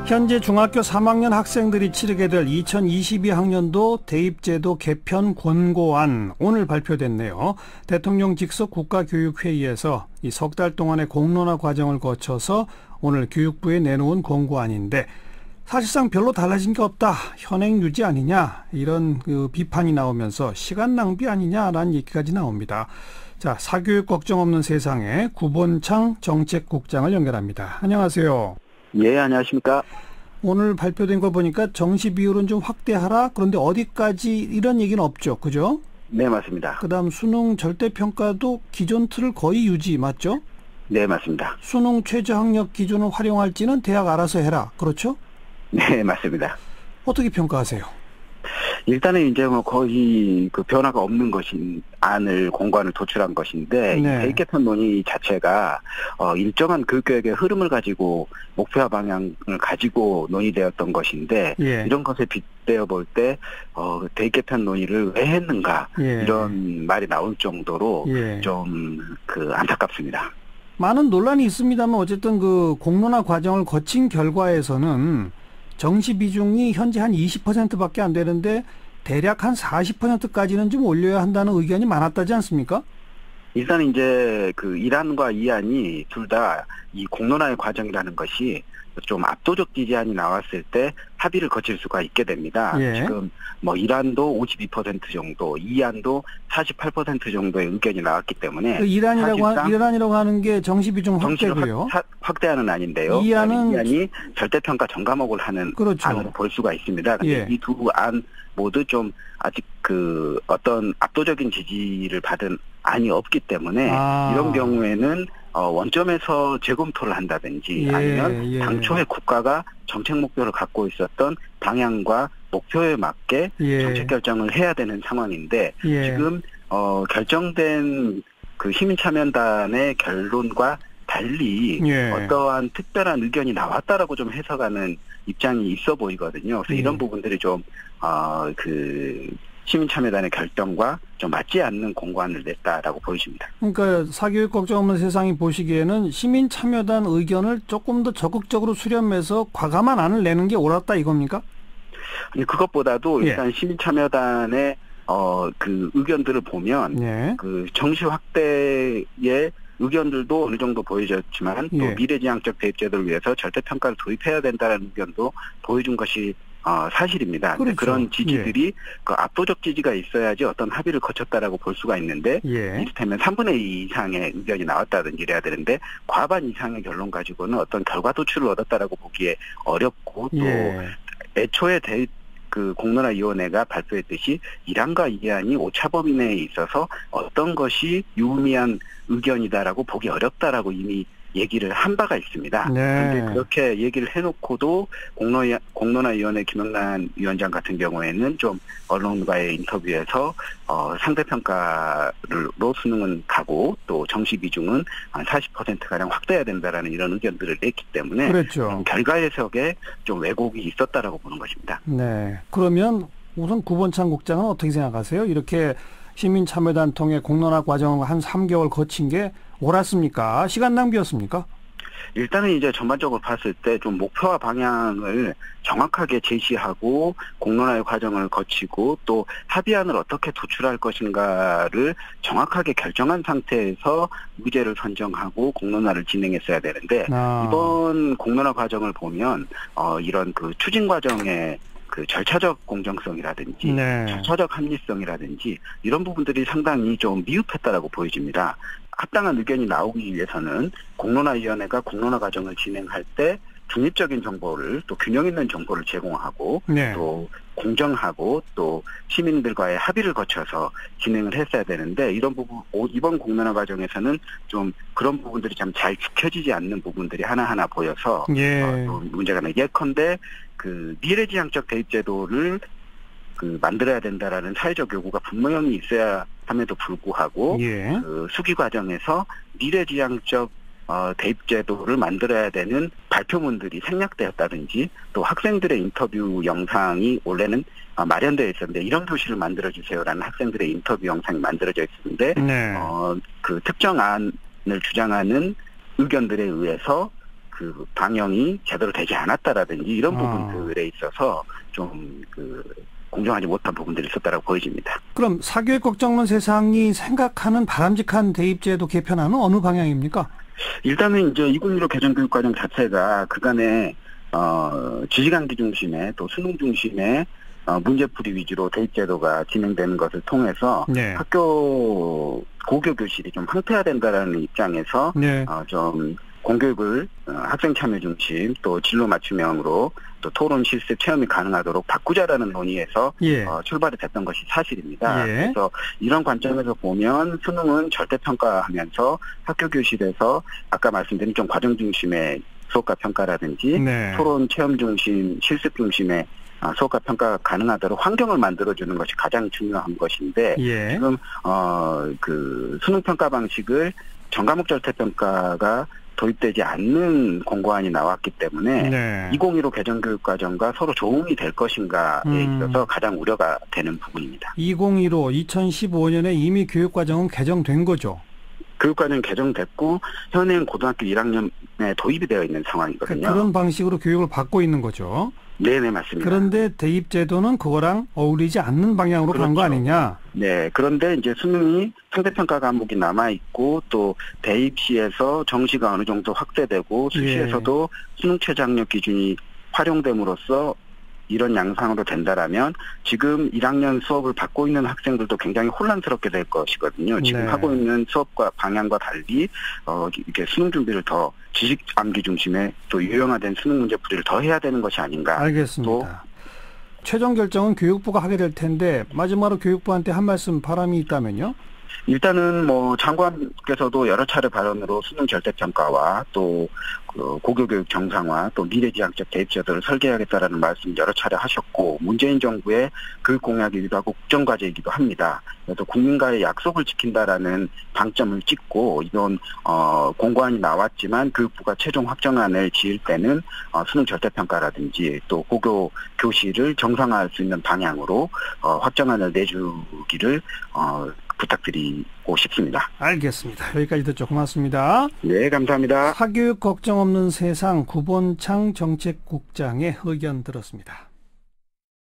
현재 중학교 3학년 학생들이 치르게 될 2022학년도 대입제도 개편 권고안 오늘 발표됐네요. 대통령 직속 국가교육회의에서 이 석 달 동안의 공론화 과정을 거쳐서 오늘 교육부에 내놓은 권고안인데 사실상 별로 달라진 게 없다. 현행 유지 아니냐 이런 비판이 나오면서 시간 낭비 아니냐라는 얘기까지 나옵니다. 자, 사교육 걱정 없는 세상에 구본창 정책국장을 연결합니다. 안녕하세요. 예, 안녕하십니까. 오늘 발표된 거 보니까 정시 비율은 좀 확대하라. 그런데 어디까지 이런 얘기는 없죠. 그죠? 네, 맞습니다. 그다음 수능 절대평가도 기존 틀을 거의 유지 맞죠? 네, 맞습니다. 수능 최저학력 기준을 활용할지는 대학 알아서 해라. 그렇죠? 네, 맞습니다. 어떻게 평가하세요? 일단은 이제 뭐 거의 그 변화가 없는 것인 안을 공고안을 도출한 것인데 네. 이 대입 개편 논의 자체가 일정한 교육계획의 흐름을 가지고 목표와 방향을 가지고 논의되었던 것인데 예. 이런 것에 빗대어 볼 때 대입 개편 논의를 왜 했는가 예. 이런 말이 나올 정도로 예. 좀 안타깝습니다. 많은 논란이 있습니다만 어쨌든 그 공론화 과정을 거친 결과에서는 정시 비중이 현재 한 20%밖에 안 되는데 대략 한 40%까지는 좀 올려야 한다는 의견이 많았다지 않습니까? 일단 이제 그 1안과 2안이 둘 다 이 공론화의 과정이라는 것이 좀 압도적 지지안이 나왔을 때 합의를 거칠 수가 있게 됩니다. 예. 지금 뭐 1안도 52% 정도, 2안도 48% 정도의 의견이 나왔기 때문에 그 1안이라고 하는 게 정시 비중 확대고요. 확대안은 아닌데요. 2안이 절대평가 전과목을 하는 그렇죠. 안으로 볼 수가 있습니다. 근데 예. 이 두 안 모두 좀 아직 그 어떤 압도적인 지지를 받은 안이 없기 때문에 이런 경우에는 원점에서 재검토를 한다든지 아니면 당초에 국가가 정책 목표를 갖고 있었던 방향과 목표에 맞게 정책 결정을 해야 되는 상황인데 지금 결정된 그 시민참여단의 결론과 달리 어떠한 특별한 의견이 나왔다라고 좀 해석하는 입장이 있어 보이거든요. 그래서 이런 부분들이 좀 시민참여단의 결정과 좀 맞지 않는 공고안을 냈다라고 보여집니다. 그러니까 사교육 걱정 없는 세상이 보시기에는 시민참여단 의견을 조금 더 적극적으로 수렴해서 과감한 안을 내는 게 옳았다 이겁니까? 아니, 그것보다도 일단 시민참여단의 그 의견들을 보면 그 정시 확대의 의견들도 어느 정도 보여졌지만 또 미래지향적 대입제도를 위해서 절대평가를 도입해야 된다는 의견도 보여준 것이 사실입니다. 그렇죠. 그런 지지들이 그 압도적 지지가 있어야지 어떤 합의를 거쳤다라고 볼 수가 있는데 이를테면 3분의 2 이상의 의견이 나왔다든지 이래야 되는데 과반 이상의 결론 가지고는 어떤 결과 도출을 얻었다라고 보기에 어렵고 또 애초에 그 공론화위원회가 발표했듯이 1안과 2안이 오차범위 내에 있어서 어떤 것이 유의미한 의견이다라고 보기 어렵다라고 이미 얘기를 한 바가 있습니다. 그런데 그렇게 얘기를 해놓고도 공론화위원회 김영란 위원장 같은 경우에는 좀 언론과의 인터뷰에서 상대평가로 수능은 가고 또 정시 비중은 한 40%가량 확대해야 된다라는 이런 의견들을 냈기 때문에 결과 해석에 좀 왜곡이 있었다라고 보는 것입니다. 네. 그러면 우선 구본창 국장은 어떻게 생각하세요? 이렇게 시민참여단 통해 공론화 과정을 한 3개월 거친 게 옳았습니까? 시간 낭비였습니까? 일단은 이제 전반적으로 봤을 때 좀 목표와 방향을 정확하게 제시하고 공론화의 과정을 거치고 또 합의안을 어떻게 도출할 것인가를 정확하게 결정한 상태에서 의제를 선정하고 공론화를 진행했어야 되는데 이번 공론화 과정을 보면 이런 그 추진 과정에 그 절차적 공정성이라든지 절차적 합리성이라든지 이런 부분들이 상당히 좀 미흡했다라고 보여집니다. 합당한 의견이 나오기 위해서는 공론화위원회가 공론화 과정을 진행할 때 중립적인 정보를 또 균형 있는 정보를 제공하고 또 공정하고 또 시민들과의 합의를 거쳐서 진행을 했어야 되는데 이런 부분 이번 공론화 과정에서는 좀 그런 부분들이 참 잘 지켜지지 않는 부분들이 하나하나 보여서 또 문제가 예컨대 그 미래지향적 대입제도를 그 만들어야 된다라는 사회적 요구가 분명히 있어야 함에도 불구하고 그 수기 과정에서 미래지향적 대입제도를 만들어야 되는 발표문들이 생략되었다든지 또 학생들의 인터뷰 영상이 원래는 마련되어 있었는데 이런 교실을 만들어주세요라는 학생들의 인터뷰 영상이 만들어져 있었는데 그 특정 안을 주장하는 의견들에 의해서 그 방영이 제대로 되지 않았다라든지 이런 부분들에 있어서 좀 공정하지 못한 부분들이 있었다라고 보여집니다. 그럼 사교육 걱정 없는 세상이 생각하는 바람직한 대입제도 개편안은 어느 방향입니까? 일단은 이제 2015 개정교육과정 자체가 그간에 지시강기 중심의 또 수능 중심의 문제풀이 위주로 대입제도가 진행되는 것을 통해서 네. 학교 고교 교실이 좀 황폐화된다라는 입장에서 네. 좀 공교육을 학생 참여 중심 또 진로 맞춤형으로 또 토론 실습 체험이 가능하도록 바꾸자라는 논의에서 예. 출발이 됐던 것이 사실입니다. 예. 그래서 이런 관점에서 보면 수능은 절대평가하면서 학교 교실에서 아까 말씀드린 좀 과정 중심의 수업과 평가라든지 네. 토론 체험 중심 실습 중심의 수업과 평가가 가능하도록 환경을 만들어주는 것이 가장 중요한 것인데 예. 지금 그 수능 평가 방식을 전과목 절대평가가 도입되지 않는 공고안이 나왔기 때문에 네. 2015 개정교육과정과 서로 조응이 될 것인가에 있어서 가장 우려가 되는 부분입니다. 2015, 2015년에 이미 교육과정은 개정된 거죠? 교육과정 개정됐고 현행 고등학교 1학년에 도입이 되어 있는 상황이거든요. 그런 방식으로 교육을 받고 있는 거죠? 네네, 맞습니다. 그런데 대입제도는 그거랑 어울리지 않는 방향으로 간 거 그렇죠. 아니냐? 네, 그런데 이제 수능이 상대평가 과목이 남아있고 또 대입 시에서 정시가 어느 정도 확대되고 수시에서도 수능 최저학력 기준이 활용됨으로써 이런 양상으로 된다라면 지금 1학년 수업을 받고 있는 학생들도 굉장히 혼란스럽게 될 것이거든요. 지금 네. 하고 있는 수업과 방향과 달리 이렇게 수능 준비를 더 지식 암기 중심의 또 유형화된 수능 문제 풀이를 더 해야 되는 것이 아닌가. 알겠습니다. 최종 결정은 교육부가 하게 될 텐데 마지막으로 교육부한테 한 말씀 바람이 있다면요? 일단은 장관께서도 여러 차례 발언으로 수능 절대평가와 또 고교교육 정상화 또 미래지향적 대입제도를 설계하겠다라는 말씀 여러 차례 하셨고 문재인 정부의 교육 공약이기도 하고 국정과제이기도 합니다. 그래서 국민과의 약속을 지킨다라는 방점을 찍고 이번 공고안이 나왔지만 교육부가 최종 확정안을 지을 때는 수능 절대평가라든지 또 고교 교실을 정상화할 수 있는 방향으로 확정안을 내주기를 부탁드리고 싶습니다. 알겠습니다. 여기까지 듣죠. 고맙습니다. 네, 감사합니다. 사교육 걱정 없는 세상 구본창 정책국장의 의견 들었습니다.